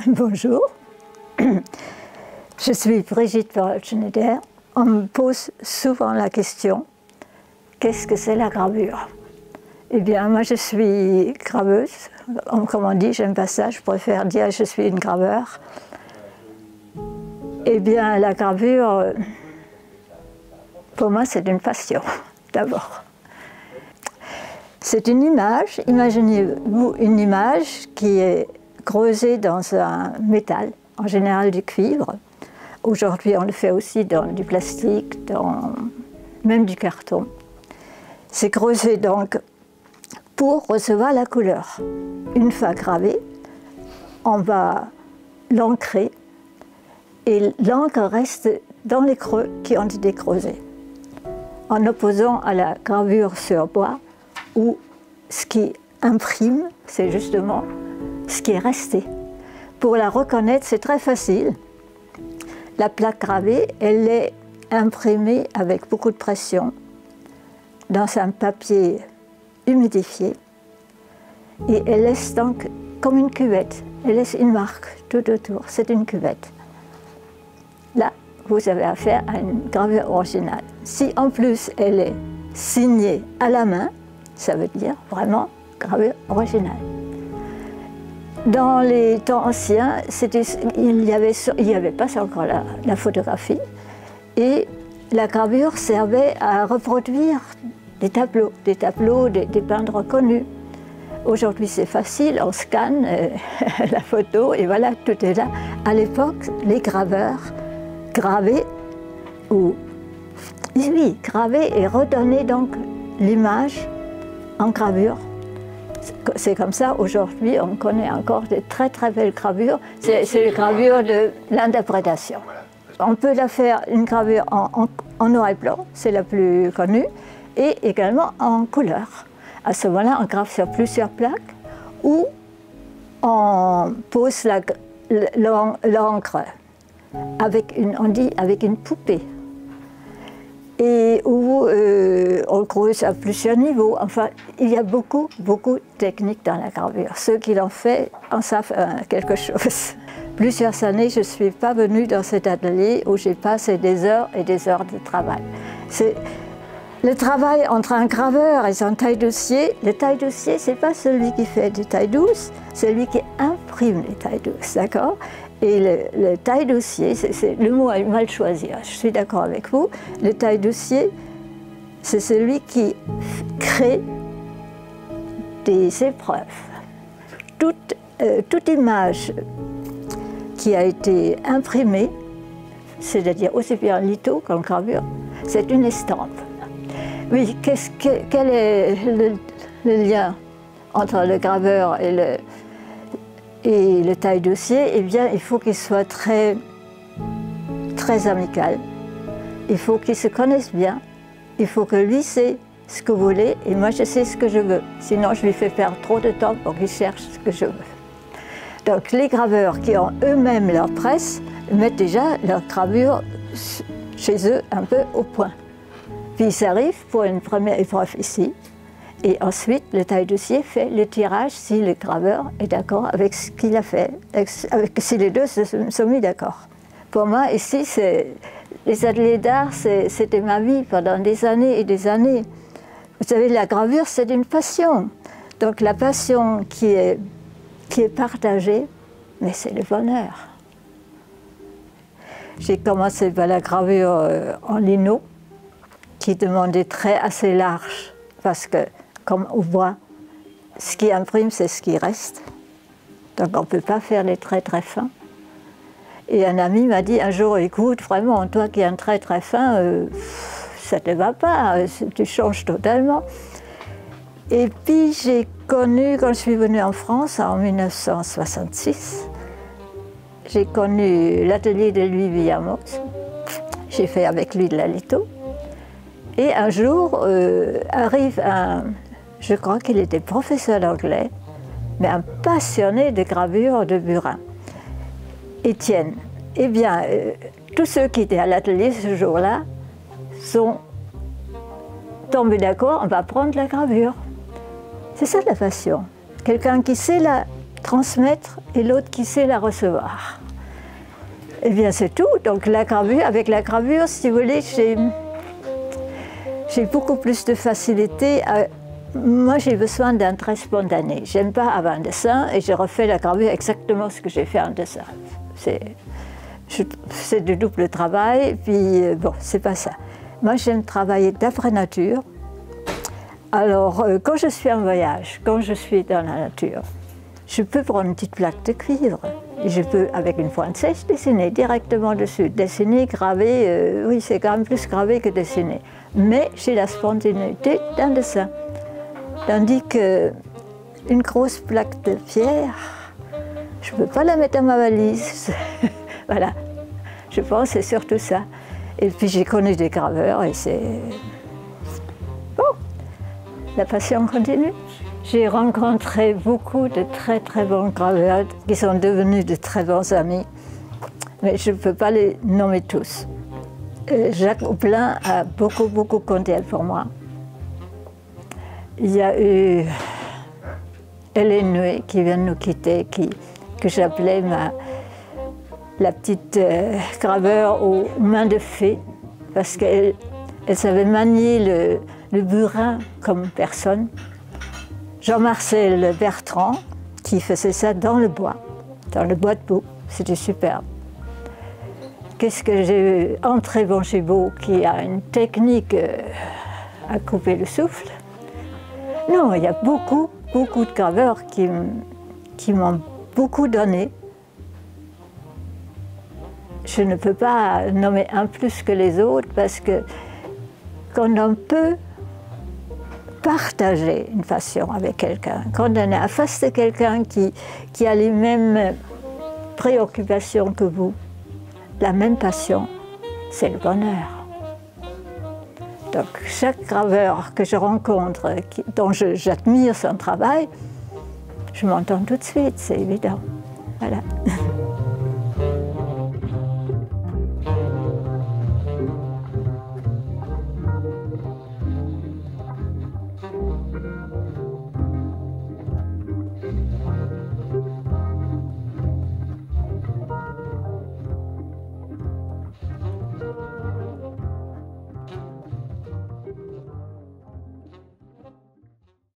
Bonjour, je suis Brigitte Perrault-Schneider. On me pose souvent la question, qu'est-ce que c'est la gravure? Eh bien, moi je suis graveuse, comme on dit, j'aime pas ça, je préfère dire je suis une graveur. Eh bien, la gravure, pour moi c'est une passion, d'abord. C'est une image, imaginez-vous une image qui est creusée dans un métal, en général du cuivre. Aujourd'hui, on le fait aussi dans du plastique, même du carton. C'est creusé donc pour recevoir la couleur. Une fois gravé, on va l'ancrer et l'encre reste dans les creux qui ont été creusés. En opposant à la gravure sur bois, où ce qui imprime, c'est justement ce qui est resté. Pour la reconnaître, c'est très facile. La plaque gravée, elle est imprimée avec beaucoup de pression dans un papier humidifié et elle laisse donc comme une cuvette. Elle laisse une marque tout autour, c'est une cuvette. Là, vous avez affaire à une gravure originale. Si en plus elle est signée à la main, ça veut dire vraiment gravure originale. Dans les temps anciens, il n'y avait pas encore la photographie et la gravure servait à reproduire des tableaux, des peintres connus. Aujourd'hui c'est facile, on scanne la photo et voilà, tout est là. À l'époque, les graveurs gravaient, gravaient et redonnaient donc l'image en gravure. C'est comme ça, aujourd'hui, on connaît encore des très très belles gravures. C'est les gravures de l'interprétation. On peut la faire, une gravure en noir et blanc, c'est la plus connue, et également en couleur. À ce moment-là, on grave sur plusieurs plaques, ou on pose l'encre avec une poupée. Et où on creuse à plusieurs niveaux. Enfin, il y a beaucoup de techniques dans la gravure. Ceux qui l'ont fait en savent quelque chose. Plusieurs années, je ne suis pas venue dans cet atelier où j'ai passé des heures et des heures de travail. Le travail entre un graveur et son taille-dossier, le taille-dossier, ce n'est pas celui qui fait des tailles douces, c'est celui qui imprime les tailles douces, d'accord? Et le taille-dossier, le mot est mal choisi, je suis d'accord avec vous. Le taille-dossier, c'est celui qui crée des épreuves. Toute image qui a été imprimée, c'est-à-dire aussi bien en litho qu'en gravure, c'est une estampe. Oui, quel est le lien entre le graveur et le taille-dossier? Eh bien, il faut qu'il soit très amical. Il faut qu'il se connaisse bien. Il faut que lui sait ce que vous voulez et moi je sais ce que je veux. Sinon, je lui fais perdre trop de temps pour qu'il cherche ce que je veux. Donc, les graveurs qui ont eux-mêmes leur presse mettent déjà leur gravure chez eux un peu au point. Puis ils arrivent pour une première épreuve ici. Et ensuite, le taille-dossier fait le tirage si le graveur est d'accord avec ce qu'il a fait, si les deux se sont mis d'accord. Pour moi, ici, les ateliers d'art, c'était ma vie pendant des années et des années. Vous savez, la gravure, c'est une passion. Donc la passion qui est partagée, mais c'est le bonheur. J'ai commencé par la gravure en lino, qui demande des traits assez larges, parce que, comme on voit, ce qui imprime, c'est ce qui reste. Donc on ne peut pas faire des traits très fins. Et un ami m'a dit un jour, écoute, vraiment, toi qui as un trait très fin, ça ne te va pas, tu changes totalement. Et puis j'ai connu, quand je suis venue en France en 1966, j'ai connu l'atelier de Louis Villamox. J'ai fait avec lui de la litho. Et un jour, arrive je crois qu'il était professeur d'anglais, mais un passionné de gravure de burin. Étienne. Eh bien, tous ceux qui étaient à l'atelier ce jour-là sont tombés d'accord, on va prendre la gravure. C'est ça la passion. Quelqu'un qui sait transmettre et l'autre qui sait la recevoir. Eh bien c'est tout. Donc la gravure, avec la gravure, si vous voulez, j'ai beaucoup plus de facilité. Moi j'ai besoin d'un trait spontané. J'aime pas avoir un dessin et je refais la gravure exactement ce que j'ai fait en dessin. C'est du double travail, puis bon, c'est pas ça. Moi j'aime travailler d'après nature. Alors quand je suis en voyage, quand je suis dans la nature, je peux prendre une petite plaque de cuivre et je peux, avec une pointe sèche, dessiner directement dessus. Dessiner, graver, oui, c'est quand même plus graver que dessiner. Mais j'ai la spontanéité d'un dessin. Tandis qu'une grosse plaque de pierre, je ne peux pas la mettre dans ma valise. Voilà, je pense que c'est surtout ça. Et puis j'ai connu des graveurs et c'est... Bon, la passion continue. J'ai rencontré beaucoup de très très bons graveurs qui sont devenus de très bons amis, mais je ne peux pas les nommer tous. Jacques Houplain a beaucoup compté pour moi. Il y a eu Hélène Nuet qui vient de nous quitter, que j'appelais la petite graveur aux mains de fée, parce qu'elle savait manier le burin comme personne. Jean-Marcel Bertrand, qui faisait ça dans le bois de Pau, c'était superbe. Qu'est-ce que j'ai eu? André Bongibot, qui a une technique à couper le souffle. Non, il y a beaucoup de graveurs qui m'ont beaucoup donné. Je ne peux pas nommer un plus que les autres parce que quand on peut partager une passion avec quelqu'un, quand on est en face de quelqu'un qui a les mêmes préoccupations que vous, la même passion, c'est le bonheur. Donc chaque graveur que je rencontre, dont j'admire son travail, je m'entends tout de suite, c'est évident. Voilà.